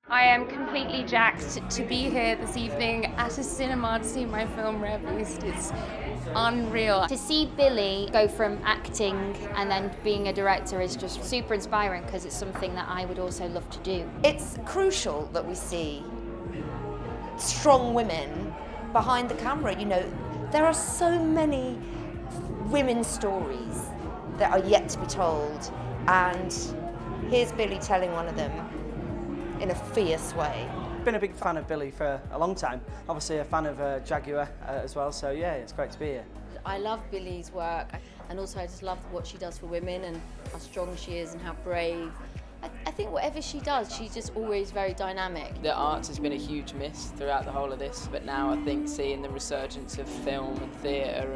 I am completely jacked to be here this evening at a cinema to see my film released. It's unreal. To see Billie go from acting and then being a director is just super inspiring because it's something that I would also love to do. It's crucial that we see strong women behind the camera. You know, there are so many women's stories that are yet to be told, and here's Billie telling one of them in a fierce way. Been a big fan of Billie for a long time. Obviously a fan of Jaguar as well, so yeah, it's great to be here. I love Billie's work, and also I just love what she does for women and how strong she is and how brave. I think whatever she does, she's just always very dynamic. The arts has been a huge miss throughout the whole of this, but now I think seeing the resurgence of film and theatre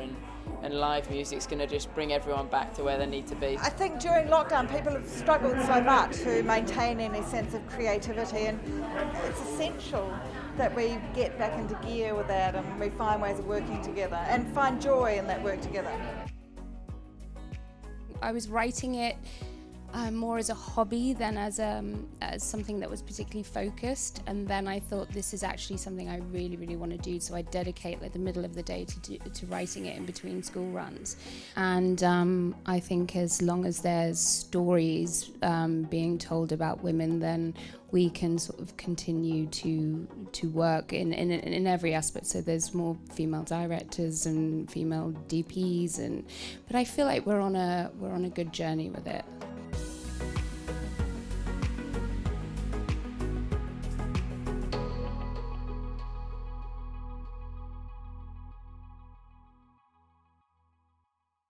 and live music is going to just bring everyone back to where they need to be. I think during lockdown people have struggled so much to maintain any sense of creativity, and it's essential that we get back into gear with that and we find ways of working together and find joy in that work together. I was writing it more as a hobby than as something that was particularly focused, and then I thought this is actually something I really, really want to do, so I dedicate like the middle of the day to writing it in between school runs. And I think as long as there's stories being told about women, then we can sort of continue to work in every aspect. So there's more female directors and female DPs, but I feel like we're on a good journey with it.